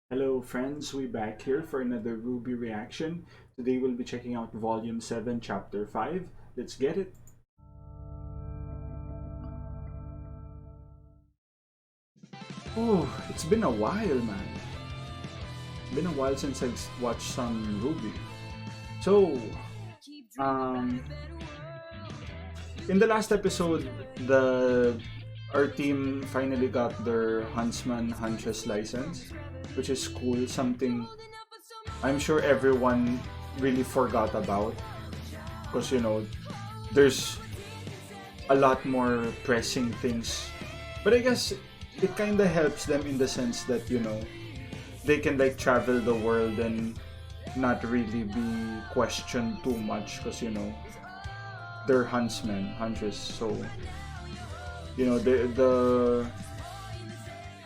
Hello friends, we back here for another RWBY reaction. Today we'll be checking out Volume 7, Chapter 5. Let's get it! Oh, it's been a while, man. It's been a while since I've watched some RWBY. So, um, in the last episode, the our team finally got their Huntsman Huntress license, which is cool. Something I'm sure everyone really forgot about because there's a lot more pressing things. But I guess it kind of helps them in the sense that they can like travel the world and not really be questioned too much because they're huntsmen, huntress. So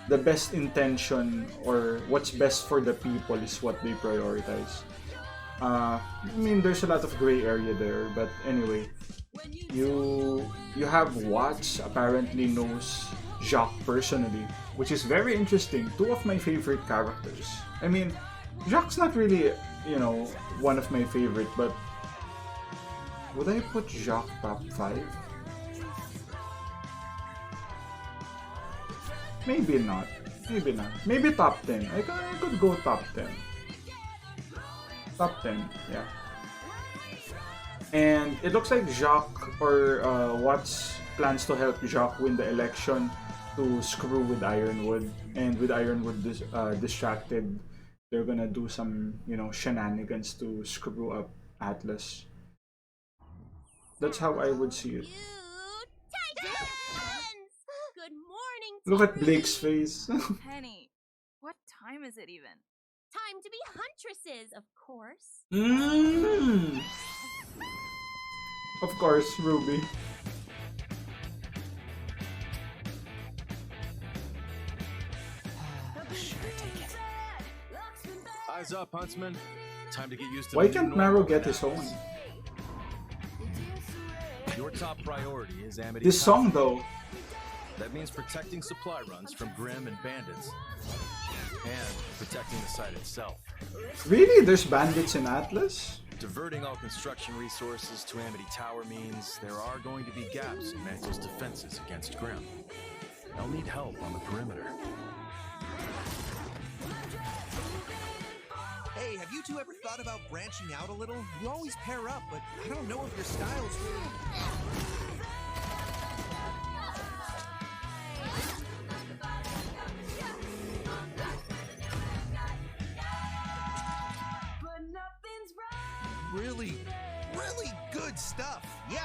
the best intention or what's best for the people is what they prioritize. I mean, there's a lot of gray area there, but anyway, you have Watts apparently knows Jacques personally, which is very interesting. Two of my favorite characters. I mean, Jacques not really one of my favorite, but would I put Jacques top 5? Maybe not. Maybe not. Maybe top 10. I could go top 10. Top 10, yeah. And it looks like Jacques or Watts plans to help Jacques win the election to screw with Ironwood. And with Ironwood distracted, they're gonna do some, shenanigans to screw up Atlas. That's how I would see it. Good morning, Look at Blake's face. Penny, what time is it even? Time to be huntresses, of course. Mm. Of course, Ruby. Sure, take it. Eyes up, Huntsman. Time to get used to Why the new can't Marrow normal get now. his own? Your top priority is Amity. This song though. That means protecting supply runs from Grim and bandits. And protecting the site itself. Really? There's bandits in Atlas? Diverting all construction resources to Amity Tower means there are going to be gaps in Mantle's defenses against Grim. They'll need help on the perimeter. Hey, have you two ever thought about branching out a little? You always pair up, but I don't know if your styles really... Really good stuff. Yeah,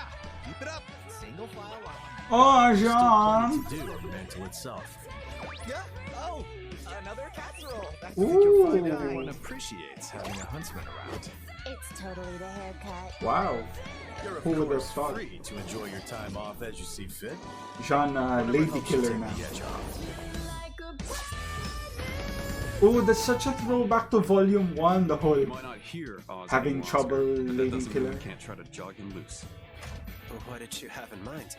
keep it up. Single file line. Oh, Still Jean! plenty to do on Mantle itself. Yeah. Oh, another casserole. I think you'll find Ooh. everyone appreciates having a huntsman around. It's totally the haircut. Wow. You're of Who would have course thought? free to enjoy your time off as you see fit. Jean, Whatever lady helps you killer take now. the edge off. Oh, that's such a throwback to Volume 1, the whole You might not hear Oz having anymore, trouble Oscar, but that lady doesn't mean killer. we can't try to jog him loose. What did you have in mind?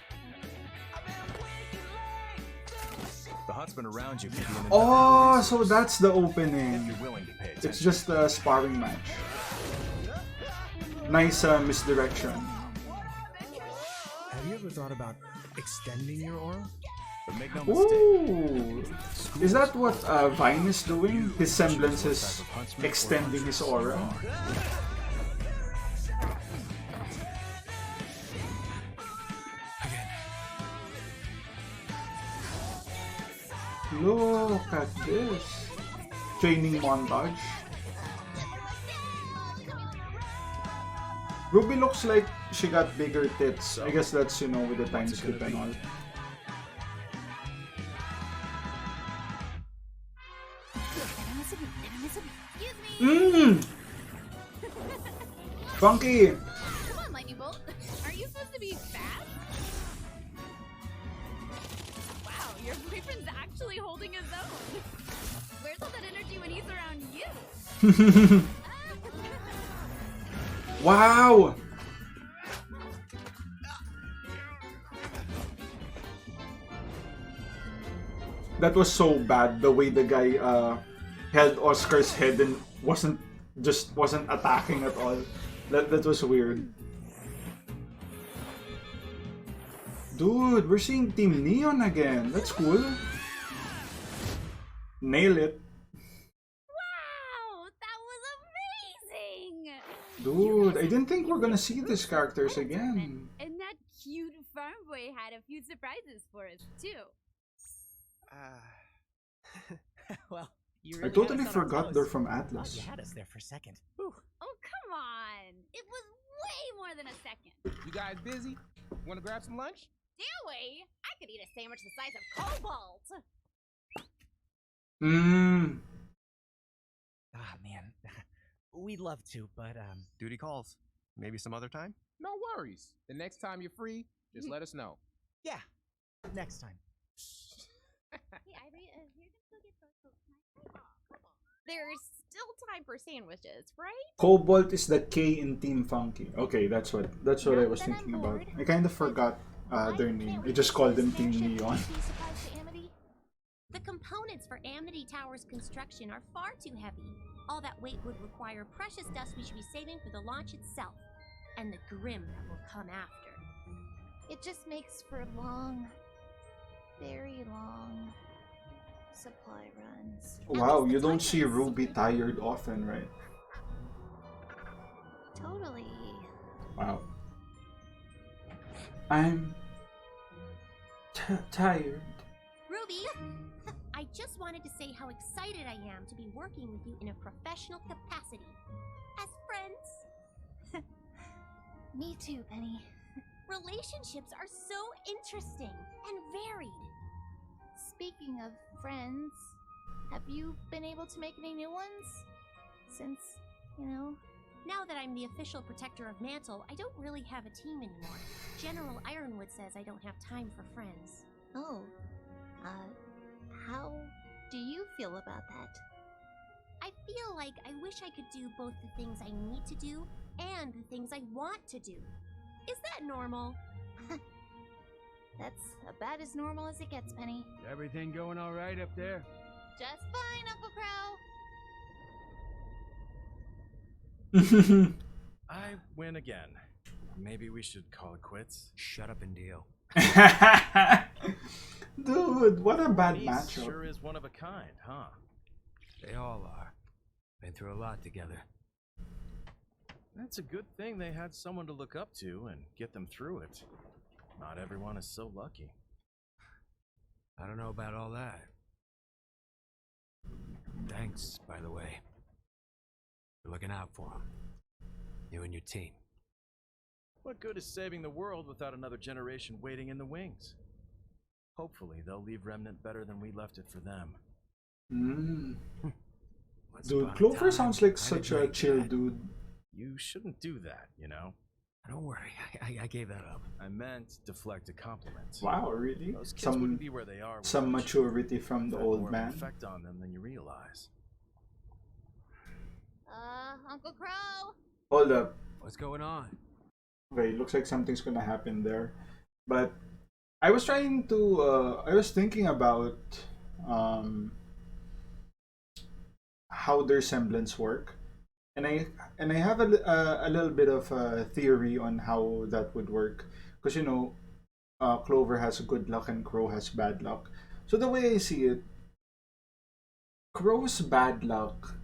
The huntsman around you can be an Oh, invaluable so resource that's the if opening. you're willing to pay attention. It's just a sparring match. Nice misdirection. Have you ever thought about extending your aura? But make no mistake, Ooh. Is that what Vine is doing? His semblance is extending his aura. Look at this. Training montage. Ruby looks like she got bigger tits. I guess that's, with the time skip and all. Mmm! Funky! Come on, Lightning Bolt. Are you supposed to be fast? Wow, your boyfriend's actually holding his own. Where's all that energy when he's around you? Wow! That was so bad, the way the guy held Oscar's head and wasn't attacking at all. That was weird. Dude, we're seeing Team Neon again. That's cool. Nail it. Wow, that was amazing! Dude, I didn't think we're gonna see these characters again. And that cute farm boy had a few surprises for us, too. Well, you I really totally had us on our forgot toes. they're from Thought Atlas. you had us there for a second. Whew. Oh, come on! It was way more than a second. You guys busy? Want to grab some lunch? Do we? I could eat a sandwich the size of Cobalt! Mmm. Ah, man. We'd love to, but, Duty calls. Maybe some other time? No worries. The next time you're free, just let us know. yeah. Next time. Hey, Ivory, you're gonna go get those tonight? Come on. There's still time for sandwiches, right? Cobalt is the K in Team Funky. Okay, that's what I was thinking about. I kind of forgot their name. I just called them Team Neon. The components for Amity Tower's construction are far too heavy. All that weight would require precious dust we should be saving for the launch itself, and the Grim that will come after. It just makes for long, very long supply runs. Wow, you don't see RWBY tired often, right? Totally. Wow. I'm tired. RWBY, I just wanted to say how excited I am to be working with you in a professional capacity. As friends. Me too, Penny. Relationships are so interesting and varied. Speaking of friends, have you been able to make any new ones? Since, Now that I'm the official protector of Mantle, I don't really have a team anymore. General Ironwood says I don't have time for friends. Oh, how do you feel about that? I feel like I wish I could do both the things I need to do and the things I want to do. Is that normal? That's about as normal as it gets, Penny. Everything going all right up there? Just fine, Uncle Crow. I win again. Maybe we should call it quits. Shut up and deal. Dude, what a bad He matchup. sure is one of a kind, huh? They all are. Been through a lot together. That's a good thing they had someone to look up to and get them through it. Not everyone is so lucky. I don't know about all that. Thanks, by the way. For looking out for them. You and your team. What good is saving the world without another generation waiting in the wings? Hopefully, they'll leave Remnant better than we left it for them. Once Dude, upon a Clover time, sounds like I'd such a admit chill that. dude. You shouldn't do that, you know? Don't worry, I gave that up. I meant deflect a compliment. Wow, really? Those kids wouldn't Some be where they are. some without maturity from you. the Had old more of an man. effect on them than you realize. Uncle Crow? Hold up. What's going on? Okay, looks like something's gonna happen there. But I was trying to I was thinking about how their semblance work. And I have a little bit of a theory on how that would work, because Clover has good luck and Crow has bad luck. So the way I see it, Crow's bad luck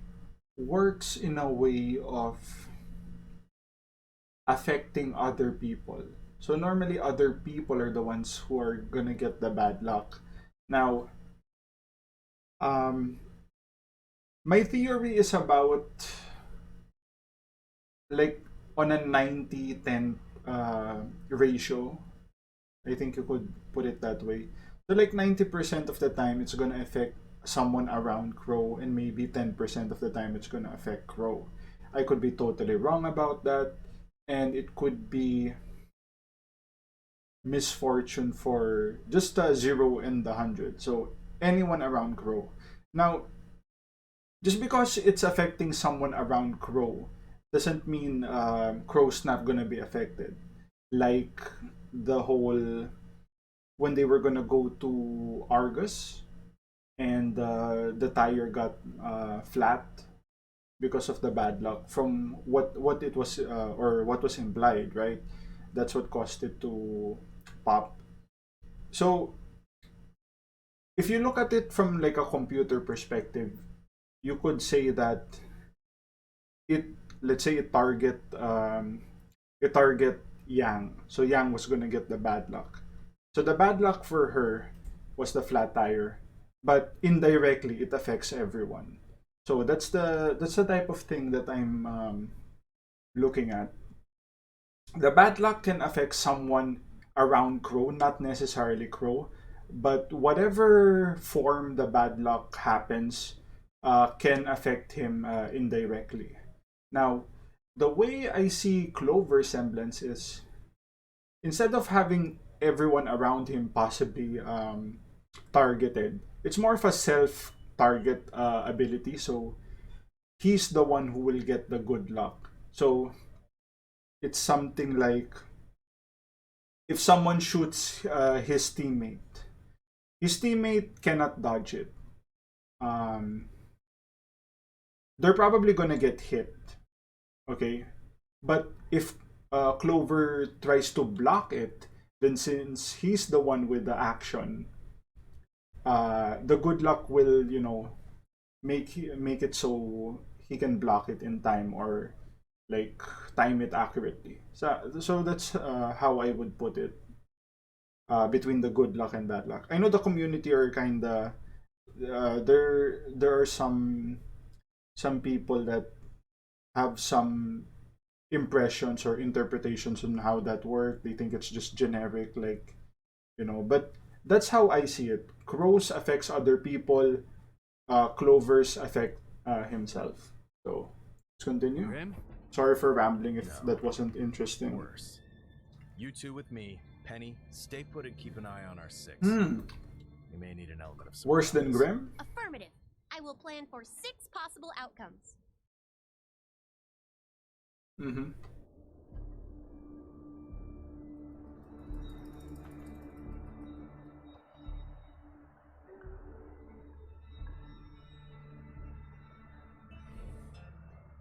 works in a way of affecting other people. So normally other people are the ones who are gonna get the bad luck. Now, my theory is about like on a 90-10 ratio. I think you could put it that way. So like 90% of the time it's gonna affect someone around Crow, and maybe 10% of the time it's gonna affect Crow. I could be totally wrong about that, and it could be misfortune for just a 0 and 100. So anyone around Crow. Now, just because it's affecting someone around Crow doesn't mean Crow's not gonna be affected. Like the whole when they were gonna go to Argus, and the tire got flat because of the bad luck. From what it was or what was implied, right? That's what caused it to pop. So if you look at it from like a computer perspective, you could say that it, let's say it target Yang. So Yang was gonna get the bad luck. So the bad luck for her was the flat tire, but indirectly it affects everyone. So that's the type of thing that I'm looking at. The bad luck can affect someone around Crow, not necessarily Crow, but whatever form the bad luck happens can affect him indirectly. Now, the way I see Clover's semblance is, instead of having everyone around him possibly targeted, it's more of a self target ability. So he's the one who will get the good luck. So it's something like, if someone shoots his teammate cannot dodge it. Um, they're probably gonna get hit, okay? But if Clover tries to block it, then since he's the one with the action, the good luck will, you know, make it so he can block it in time, or like time it accurately. So that's how I would put it. Between the good luck and bad luck, I know the community are kinda there are some people that have some impressions or interpretations on how that work. They think it's just generic, like, you know. But that's how I see it. Crows affects other people. Clovers affect himself. So let's continue. Grim? Sorry for rambling if No. that wasn't interesting. Worse. You two with me. Penny, stay put and keep an eye on our six. We may need an element of surprise. Worse than Grim? Affirmative. I will plan for 6 possible outcomes. Mm-hmm.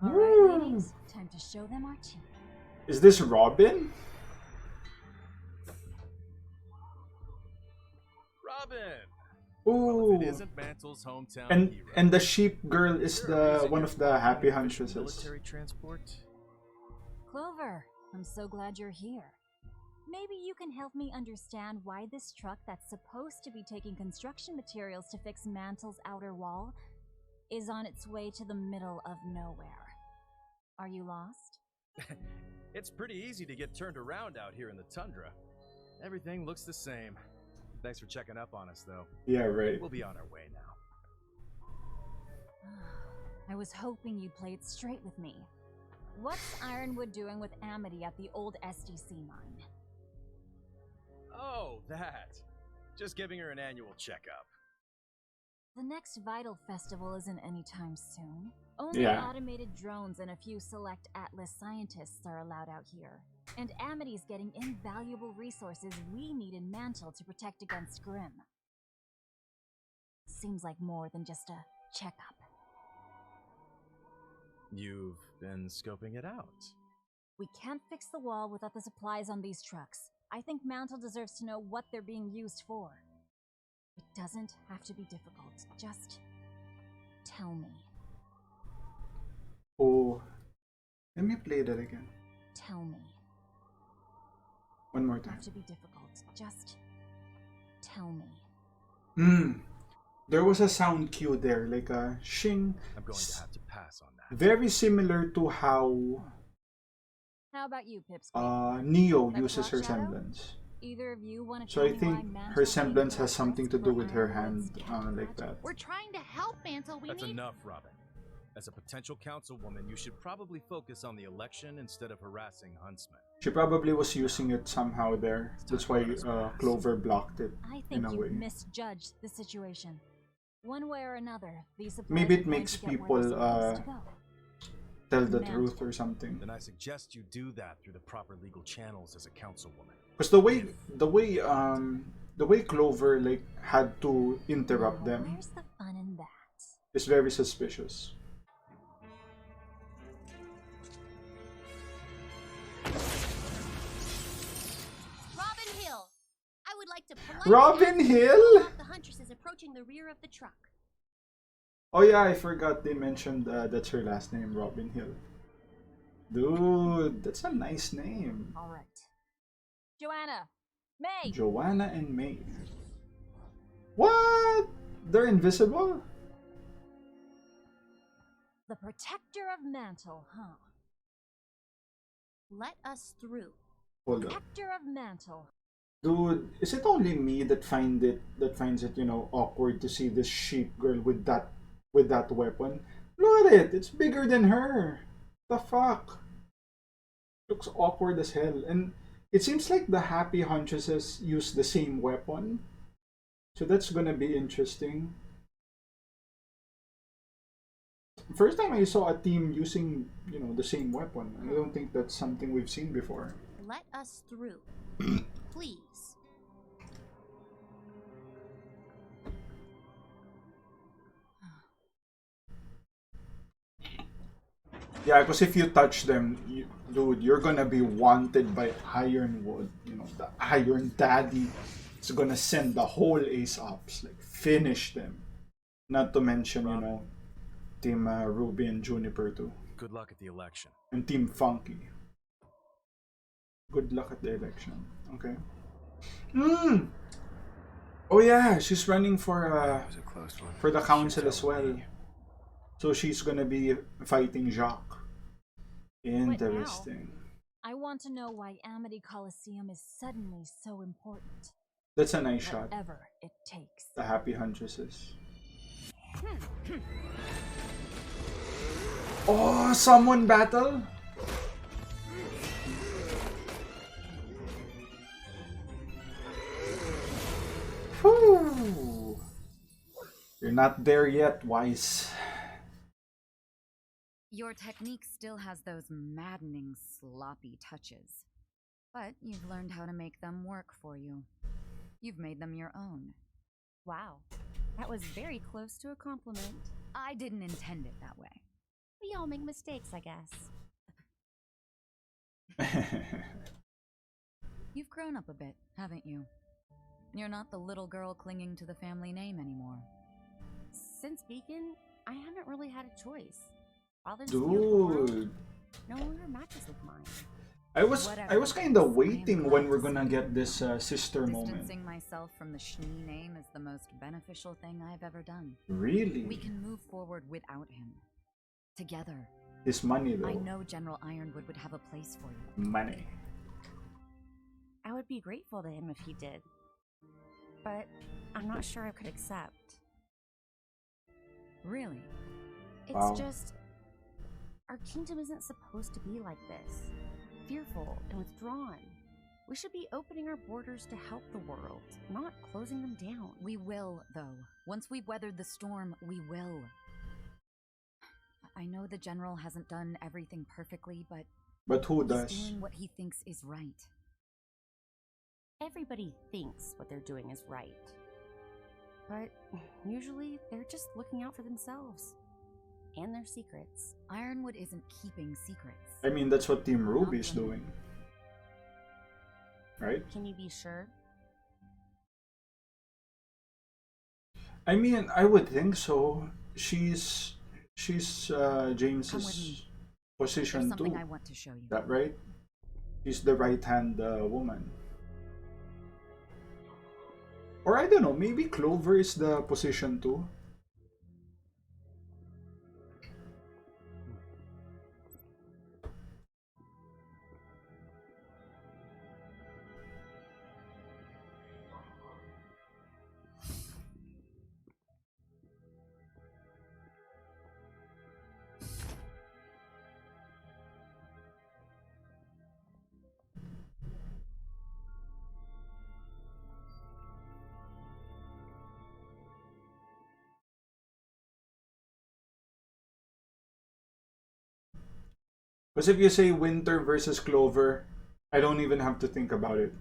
All right, ladies, time to show them our team. Is this Robin? Robin! Ooh. It isn't Mantle's hometown hero. And the sheep girl is the one of the happy Official huntresses. Military transport? Clover, I'm so glad you're here. Maybe you can help me understand why this truck that's supposed to be taking construction materials to fix Mantle's outer wall is on its way to the middle of nowhere. Are you lost? It's pretty easy to get turned around out here in the tundra. Everything looks the same. Thanks for checking up on us, though. Yeah, right. We'll be on our way now. I was hoping you'd play it straight with me. What's Ironwood doing with Amity at the old SDC mine? Oh, that. Just giving her an annual checkup. The next Vital Festival isn't anytime soon. Only automated drones and a few select Atlas scientists are allowed out here. And Amity's getting invaluable resources we need in Mantle to protect against Grim. Seems like more than just a checkup. You've been scoping it out. We can't fix the wall without the supplies on these trucks. I think Mantle deserves to know what they're being used for. It doesn't have to be difficult. Just tell me. Oh, let me play that again. Tell me. One more It doesn't time. have to be difficult. Just tell me. There was a sound cue there, like a shing. I'm going to have to pass on that. Very similar to how How about you, Pipsqueak? Neo Like uses her Hot Shadow? semblance. Either of you want to So tell I me think why Mantle her semblance needed has our something to trust do for with her Ironwood's hand, cat like magic? that. We're trying to help, Mantle. We That's need... enough, Robin. As a potential councilwoman, you should probably focus on the election instead of harassing huntsmen. She probably was using it somehow there. That's why Clover blocked it I in think a you've way. misjudged the situation. One way or another, these supplies Maybe are it going makes to get where they're people supposed to go. tell the Mantle. truth or something. Then I suggest you do that through the proper legal channels as a councilwoman. Because the way the way Clover like had to interrupt them Where's the fun in that? is very suspicious. Robin Hill! I would like to politely Robin ask you to Hill? stop the Huntresses approaching the rear of the truck. Oh yeah, I forgot they mentioned that's her last name, Robin Hill. Dude, that's a nice name. All right. Joanna, May. Joanna and May. What? They're invisible? The protector of Mantle, huh? Let us through. Hold up. Protector of Mantle. Dude, is it only me that finds it, you know, awkward to see this sheep girl with that weapon? Look at it, it's bigger than her. The fuck? Looks awkward as hell. And it seems like the Happy Huntresses use the same weapon. So that's gonna be interesting. First time I saw a team using, you know, the same weapon. I don't think that's something we've seen before. Let us through. Please. Yeah, because if you touch them, dude, you're gonna be wanted by Ironwood. You know, the Iron Daddy is gonna send the whole Ace Ops, like finish them. Not to mention, you know, Team Ruby and Juniper too. Good luck at the election. And Team Funky. Good luck at the election. Okay. Oh yeah, she's running for the council as well. So she's gonna be fighting Jacques. Interesting. I want to know why Amity Coliseum is suddenly so important. That's a nice shot. Whatever it takes. The Happy Huntresses. Oh, someone battle? Whew. You're not there yet, Wise. Your technique still has those maddening, sloppy touches. But you've learned how to make them work for you. You've made them your own. Wow. That was very close to a compliment. I didn't intend it that way. We all make mistakes, I guess. You've grown up a bit, haven't you? You're not the little girl clinging to the family name anymore. Since Beacon, I haven't really had a choice. Father's Dude. no longer matches with mine. I was kind of waiting when we're gonna get this sister moment. Distancing myself from the Schnee name is the most beneficial thing I've ever done. Really? We can move forward without him. Together. His money though. I know General Ironwood would have a place for you. Money. I would be grateful to him if he did. But I'm not sure I could accept. Really? It's just... Our kingdom isn't supposed to be like this. Fearful and withdrawn. We should be opening our borders to help the world, not closing them down. We will, though. Once we've weathered the storm, we will. I know the General hasn't done everything perfectly, but... But who does? He's doing what he thinks is right. Everybody thinks what they're doing is right. But usually, they're just looking out for themselves. And their secrets. Ironwood isn't keeping secrets. I mean, that's what Team RWBY is doing. Right? Can you be sure? I mean, I would think so. She's James's position too. Something I want to show you. That right? She's the right-hand woman. Or I don't know, maybe Clover is the position too. Because if you say Winter versus Clover, I don't even have to think about it.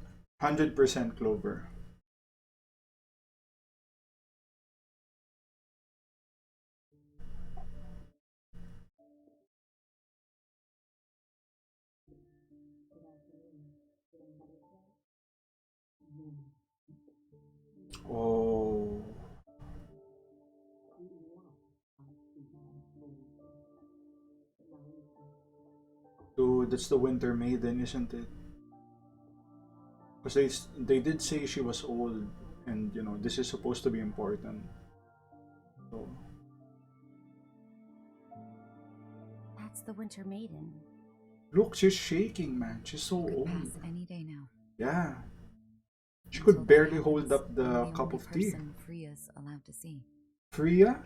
100% Clover. Oh. Dude, that's the Winter Maiden, isn't it? Because they did say she was old, and you know this is supposed to be important. So That's the Winter Maiden. look, she's shaking, man. She's so Could old. pass any day now. Yeah, she Until could that barely happens, hold up I'm the the cup only of tea. person Freya's allowed to see. Freya?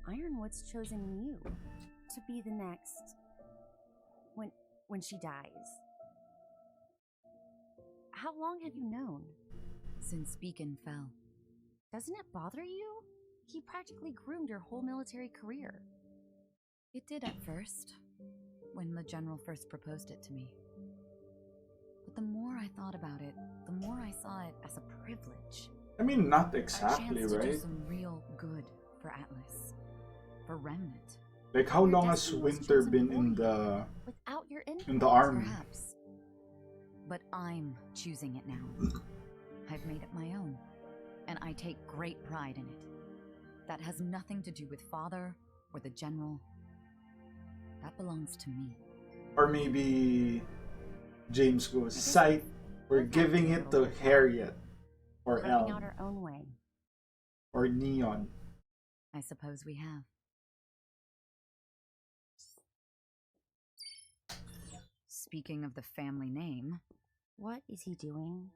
Ironwood's chosen you to be the next. When she dies. How long have you known? Since Beacon fell. Doesn't it bother you? He practically groomed your whole military career. It did at first, when the general first proposed it to me. But the more I thought about it, the more I saw it as a privilege. I mean, not A exactly, chance to do right? some real good for Atlas. For Remnant. Like, how Your long has destiny was Winter chosen been for in you, the without your input. in the army? Perhaps. But I'm choosing it now. I've made it my own. And I take great pride in it. That has nothing to do with Father or the General. That belongs to me. Or maybe James goes, "Sight, we're giving it to Harriet, or Carving Elm, out our own way. or Neon." I suppose we have. Speaking of the family name, What is he doing?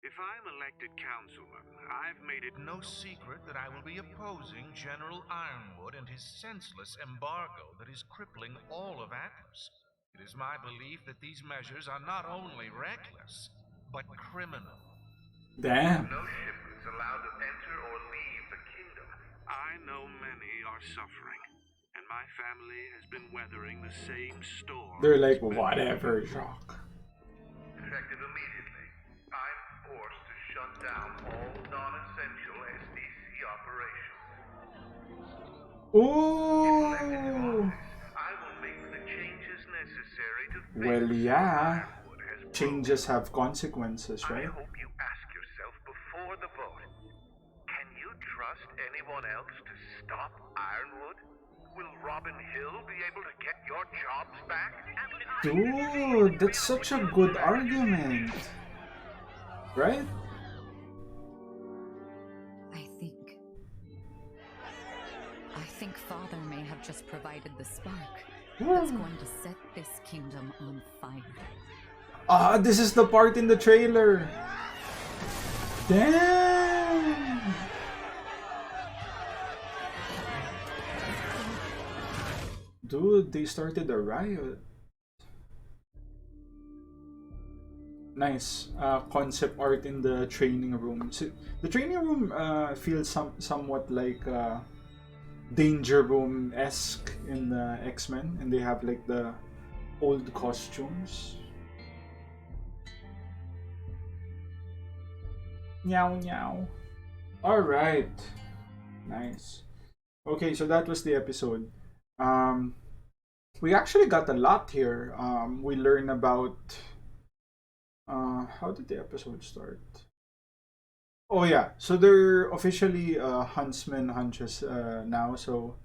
If I'm elected councilman, I've made it no secret that I will be opposing General Ironwood and his senseless embargo that is crippling all of Atlas. It is my belief that these measures are not only reckless, but criminal. Damn. No shipments allowed to enter or leave the kingdom. I know many are suffering, and my family has been weathering the same storm. They're like, whatever, Jacques. Effective immediately, I'm forced to shut down all non-essential SDC operations. Ooh. I will make the changes necessary to fix Well, yeah. Ironwood has Changes have consequences, I right? hope you ask yourself before the vote, can you trust anyone else to stop Ironwood? Will Robin Hill be able to get your jobs back? Dude, that's such a good argument. Right? I think Father may have just provided the spark that's going to set this kingdom on fire. Ah, this is the part in the trailer. Damn. Dude, they started a riot. Nice concept art in the training room. So, the training room feels somewhat like Danger Room-esque in the X-Men, and they have like the old costumes. Meow meow. Alright. Nice. Okay, so that was the episode. We actually got a lot here. We learn about how did the episode start? Oh yeah, so they're officially huntsmen, huntress now. So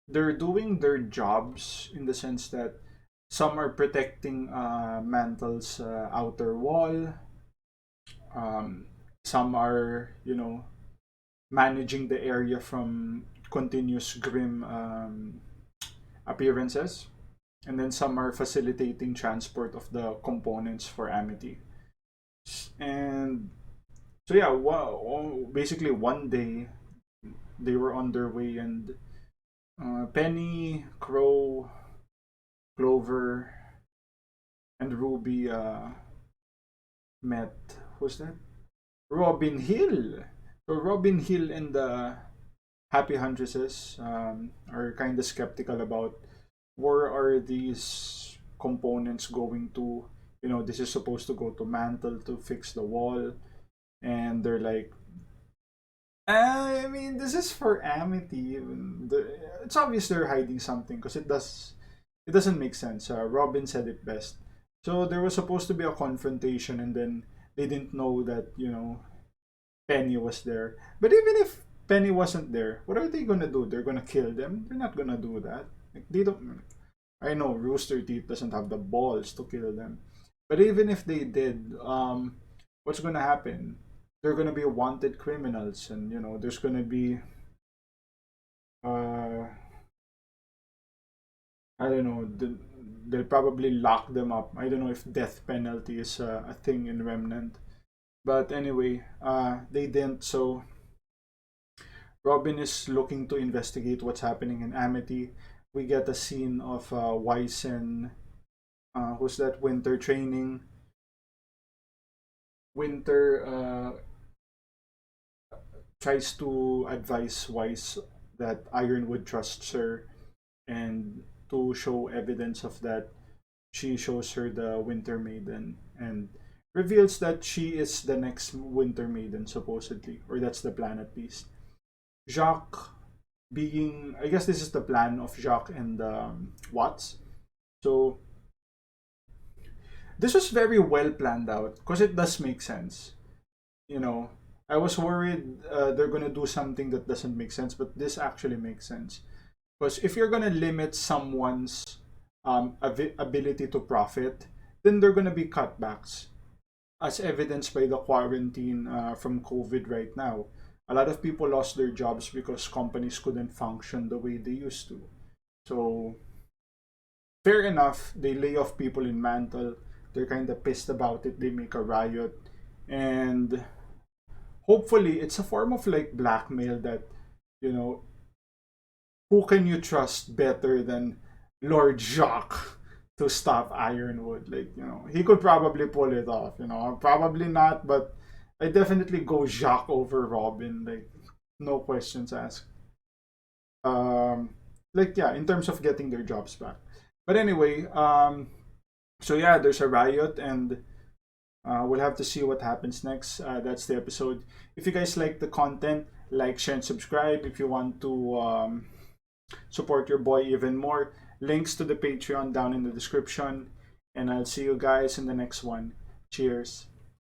they're doing their jobs in the sense that some are protecting Mantle's outer wall. Some are, you know, managing the area from continuous grim appearances, and then some are facilitating transport of the components for Amity. And so yeah, basically one day they were on their way, and Penny, Crow, Clover, and Ruby met. Who's that? Robin Hill. So Robin Hill and the Happy Huntresses are kind of skeptical about where are these components going to. You know, this is supposed to go to Mantle to fix the wall, and they're like, I mean, this is for Amity. It's obvious they're hiding something because it doesn't make sense. Robin said it best. So there was supposed to be a confrontation, and then they didn't know that, you know, Penny was there. But even if Penny wasn't there, what are they gonna do? They're gonna kill them? They're not gonna do that. Like, they don't. I know Rooster Teeth doesn't have the balls to kill them, but even if they did, what's gonna happen? They're gonna be wanted criminals, and you know, there's gonna be, uh, I don't know. They'll probably lock them up. I don't know if death penalty is a thing in Remnant, but anyway, they didn't. So Robin is looking to investigate what's happening in Amity. We get a scene of Wysen, who's that, Winter training. Winter tries to advise Weiss that Ironwood trusts her, and to show evidence of that, she shows her the Winter Maiden and reveals that she is the next Winter Maiden, supposedly, or that's the plan at least. Jacques being, I guess this is the plan of Jacques and Watts. So this was very well planned out because it does make sense. You know, I was worried they're gonna do something that doesn't make sense, but this actually makes sense. Because if you're gonna limit someone's ability to profit, then there are gonna be cutbacks, as evidenced by the quarantine from COVID right now. A lot of people lost their jobs because companies couldn't function the way they used to. So, fair enough, they lay off people in Mantle. They're kind of pissed about it. They make a riot. And hopefully, it's a form of like blackmail that, you know, who can you trust better than Lord Jacques to stop Ironwood? Like, you know, he could probably pull it off, you know. Probably not, but I definitely go Jacques over Robin. Like, no questions asked. Like, yeah, in terms of getting their jobs back. But anyway, so yeah, there's a riot, and we'll have to see what happens next. That's the episode. If you guys like the content, like, share, and subscribe. If you want to support your boy even more, links to the Patreon down in the description. And I'll see you guys in the next one. Cheers.